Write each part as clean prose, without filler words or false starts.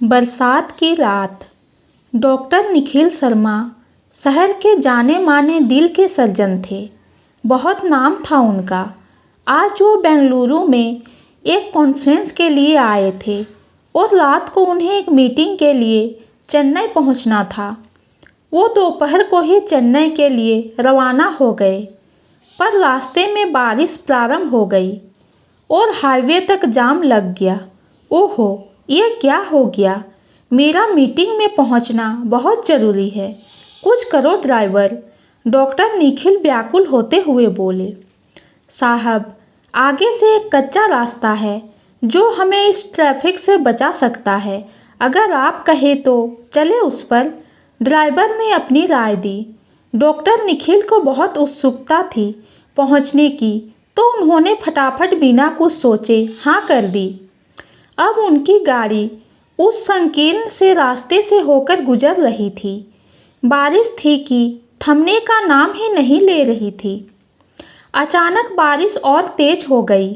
बरसात की रात। डॉक्टर निखिल शर्मा शहर के जाने माने दिल के सर्जन थे। बहुत नाम था उनका। आज वो बेंगलुरु में एक कॉन्फ्रेंस के लिए आए थे और रात को उन्हें एक मीटिंग के लिए चेन्नई पहुंचना था। वो दोपहर को ही चेन्नई के लिए रवाना हो गए, पर रास्ते में बारिश प्रारंभ हो गई और हाईवे तक जाम लग गया। ओहो, ये क्या हो गया? मेरा मीटिंग में पहुंचना बहुत ज़रूरी है। कुछ करो ड्राइवर, डॉक्टर निखिल व्याकुल होते हुए बोले। साहब, आगे से एक कच्चा रास्ता है जो हमें इस ट्रैफिक से बचा सकता है। अगर आप कहें तो चले उस पर, ड्राइवर ने अपनी राय दी। डॉक्टर निखिल को बहुत उत्सुकता थी पहुंचने की, तो उन्होंने फटाफट बिना कुछ सोचे हाँ कर दी। अब उनकी गाड़ी उस संकीर्ण से रास्ते से होकर गुजर रही थी। बारिश थी कि थमने का नाम ही नहीं ले रही थी। अचानक बारिश और तेज हो गई।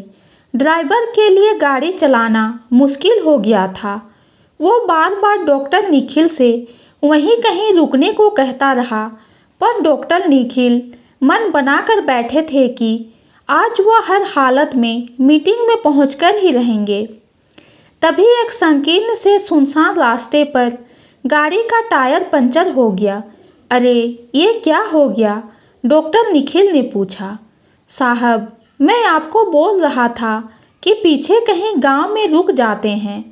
ड्राइवर के लिए गाड़ी चलाना मुश्किल हो गया था। वो बार बार डॉक्टर निखिल से वहीं कहीं रुकने को कहता रहा, पर डॉक्टर निखिल मन बनाकर बैठे थे कि आज वह हर हालत में मीटिंग में पहुंचकर ही रहेंगे। तभी एक संकीर्ण से सुनसान रास्ते पर गाड़ी का टायर पंचर हो गया। अरे, ये क्या हो गया? डॉक्टर निखिल ने पूछा। साहब, मैं आपको बोल रहा था कि पीछे कहीं गांव में रुक जाते हैं,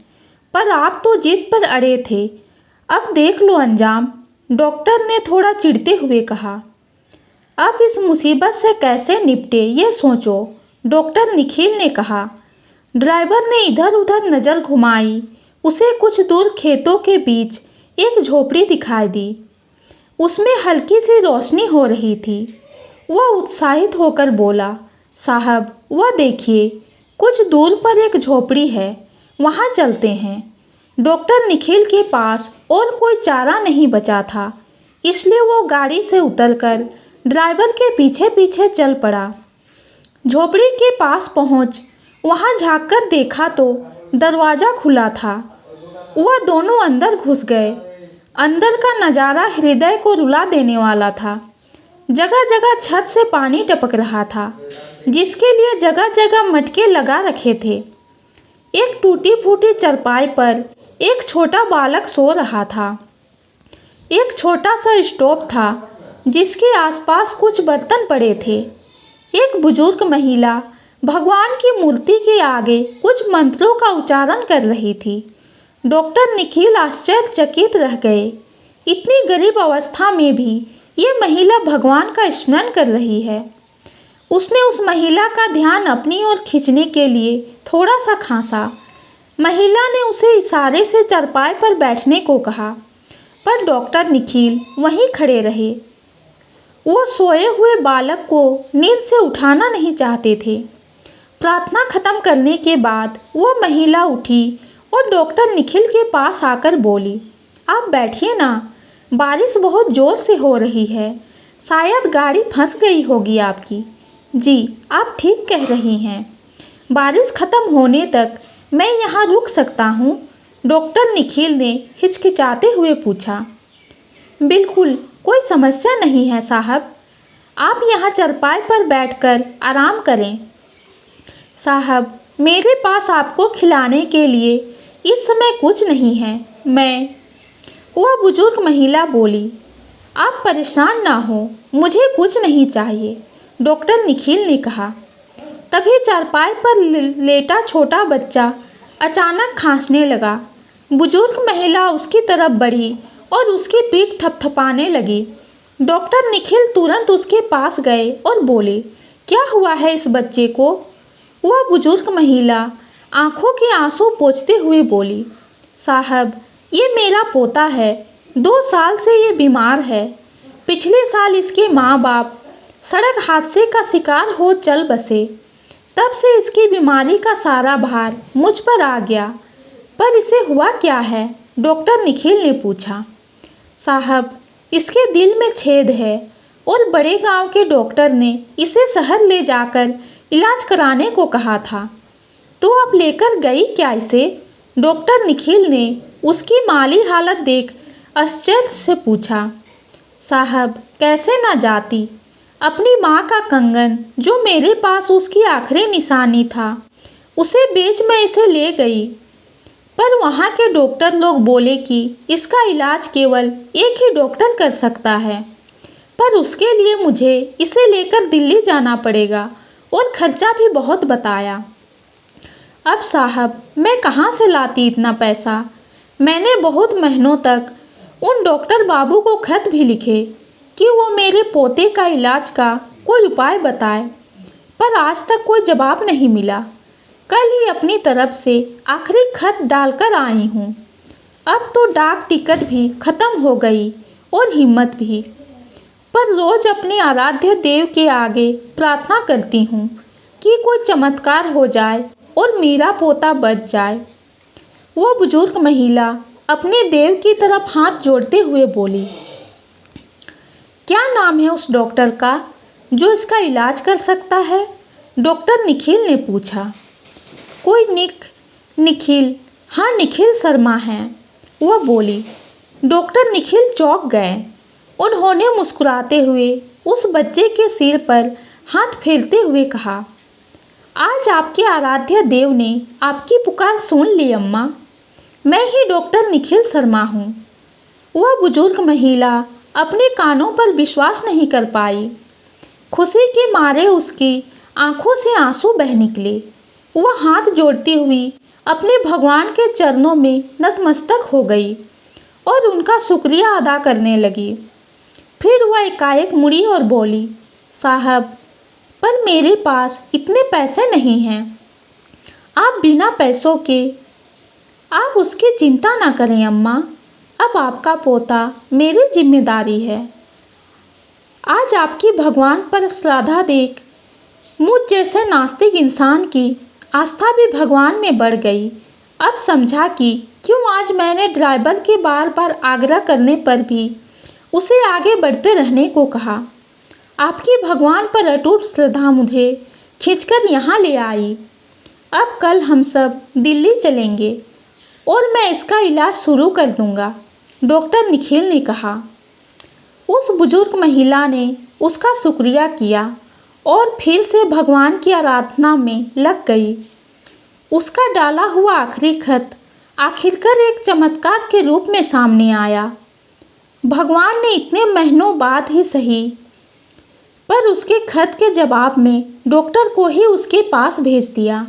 पर आप तो जिद पर अड़े थे। अब देख लो अंजाम, डॉक्टर ने थोड़ा चिढ़ते हुए कहा। अब इस मुसीबत से कैसे निपटे ये सोचो, डॉक्टर निखिल ने कहा। ड्राइवर ने इधर उधर नज़र घुमाई। उसे कुछ दूर खेतों के बीच एक झोपड़ी दिखाई दी। उसमें हल्की सी रोशनी हो रही थी। वह उत्साहित होकर बोला, साहब, वह देखिए, कुछ दूर पर एक झोपड़ी है, वहाँ चलते हैं। डॉक्टर निखिल के पास और कोई चारा नहीं बचा था, इसलिए वो गाड़ी से उतरकर ड्राइवर के पीछे पीछे चल पड़ा। झोपड़ी के पास पहुँच वहाँ झांककर देखा तो दरवाज़ा खुला था। वह दोनों अंदर घुस गए। अंदर का नज़ारा हृदय को रुला देने वाला था। जगह जगह छत से पानी टपक रहा था, जिसके लिए जगह जगह मटके लगा रखे थे। एक टूटी फूटी चारपाई पर एक छोटा बालक सो रहा था। एक छोटा सा स्टोव था, जिसके आसपास कुछ बर्तन पड़े थे। एक बुजुर्ग महिला भगवान की मूर्ति के आगे कुछ मंत्रों का उच्चारण कर रही थी। डॉक्टर निखिल आश्चर्यचकित रह गए। इतनी गरीब अवस्था में भी ये महिला भगवान का स्मरण कर रही है। उसने उस महिला का ध्यान अपनी ओर खींचने के लिए थोड़ा सा खांसा। महिला ने उसे इशारे से चारपाई पर बैठने को कहा, पर डॉक्टर निखिल वहीं खड़े रहे। वो सोए हुए बालक को नींद से उठाना नहीं चाहते थे। प्रार्थना खत्म करने के बाद वो महिला उठी और डॉक्टर निखिल के पास आकर बोली, आप बैठिए ना, बारिश बहुत ज़ोर से हो रही है, शायद गाड़ी फंस गई होगी आपकी। जी, आप ठीक कह रही हैं, बारिश ख़त्म होने तक मैं यहाँ रुक सकता हूँ? डॉक्टर निखिल ने हिचकिचाते हुए पूछा। बिल्कुल, कोई समस्या नहीं है साहब, आप यहाँ चारपाई पर बैठकर आराम करें। साहब, मेरे पास आपको खिलाने के लिए इस समय कुछ नहीं है। वह बुजुर्ग महिला बोली। आप परेशान ना हो, मुझे कुछ नहीं चाहिए, डॉक्टर निखिल ने कहा। तभी चारपाई पर लेटा छोटा बच्चा अचानक खांसने लगा। बुजुर्ग महिला उसकी तरफ बढ़ी और उसकी पीठ थपथपाने लगी। डॉक्टर निखिल तुरंत उसके पास गए और बोले, क्या हुआ है इस बच्चे को? वह बुजुर्ग महिला आंखों के आंसू पोंछते हुए बोली, साहब, ये मेरा पोता है, 2 साल से ये बीमार है। पिछले साल इसके माँ बाप सड़क हादसे का शिकार हो चल बसे। तब से इसकी बीमारी का सारा भार मुझ पर आ गया। पर इसे हुआ क्या है? डॉक्टर निखिल ने पूछा। साहब, इसके दिल में छेद है और बड़े गांव के डॉक्टर ने इसे शहर ले जाकर इलाज कराने को कहा था। तो आप लेकर गई क्या इसे? डॉक्टर निखिल ने उसकी माली हालत देख आश्चर्य से पूछा, साहब कैसे ना जाती। अपनी माँ का कंगन जो मेरे पास उसकी आखिरी निशानी था, उसे बेच मैं इसे ले गई। पर वहाँ के डॉक्टर लोग बोले कि इसका इलाज केवल एक ही डॉक्टर कर सकता है, पर उसके लिए मुझे इसे लेकर दिल्ली जाना पड़ेगा और खर्चा भी बहुत बताया। अब साहब मैं कहाँ से लाती इतना पैसा। मैंने बहुत महीनों तक उन डॉक्टर बाबू को खत भी लिखे कि वो मेरे पोते का इलाज का कोई उपाय बताए, पर आज तक कोई जवाब नहीं मिला। कल ही अपनी तरफ से आखिरी खत डालकर आई हूँ। अब तो डाक टिकट भी खत्म हो गई और हिम्मत भी, पर रोज अपने आराध्य देव के आगे प्रार्थना करती हूँ कि कोई चमत्कार हो जाए और मेरा पोता बच जाए। वो बुजुर्ग महिला अपने देव की तरफ हाथ जोड़ते हुए बोली, क्या नाम है उस डॉक्टर का जो इसका इलाज कर सकता है? डॉक्टर निखिल ने पूछा। कोई निखिल, हाँ निखिल शर्मा है, वह बोली। डॉक्टर निखिल चौंक गए। उन्होंने मुस्कुराते हुए उस बच्चे के सिर पर हाथ फेरते हुए कहा, आज आपके आराध्य देव ने आपकी पुकार सुन ली अम्मा। मैं ही डॉक्टर निखिल शर्मा हूँ। वह बुजुर्ग महिला अपने कानों पर विश्वास नहीं कर पाई। खुशी के मारे उसकी आंखों से आंसू बह निकले। वह हाथ जोड़ती हुई अपने भगवान के चरणों में नतमस्तक हो गई और उनका शुक्रिया अदा करने लगी। फिर वह एकाएक मुड़ी और बोली, साहब पर मेरे पास इतने पैसे नहीं हैं। आप बिना पैसों के आप उसकी चिंता ना करें अम्मा। अब आपका पोता मेरी जिम्मेदारी है। आज आपकी भगवान पर श्रद्धा देख मुझ जैसे नास्तिक इंसान की आस्था भी भगवान में बढ़ गई। अब समझा कि क्यों आज मैंने ड्राइवर के बार बार आग्रह करने पर भी उसे आगे बढ़ते रहने को कहा। आपकी भगवान पर अटूट श्रद्धा मुझे खींचकर यहाँ ले आई। अब कल हम सब दिल्ली चलेंगे और मैं इसका इलाज शुरू कर दूंगा, डॉक्टर निखिल ने कहा। उस बुजुर्ग महिला ने उसका शुक्रिया किया और फिर से भगवान की आराधना में लग गई। उसका डाला हुआ आखिरी खत आखिरकार एक चमत्कार के रूप में सामने आया। भगवान ने इतने महीनों बाद ही सही, पर उसके खत के जवाब में डॉक्टर को ही उसके पास भेज दिया।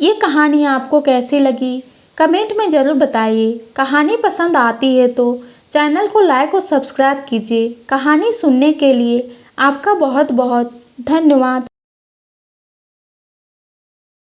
ये कहानी आपको कैसी लगी कमेंट में ज़रूर बताइए। कहानी पसंद आती है तो चैनल को लाइक और सब्सक्राइब कीजिए। कहानी सुनने के लिए आपका बहुत बहुत धन्यवाद।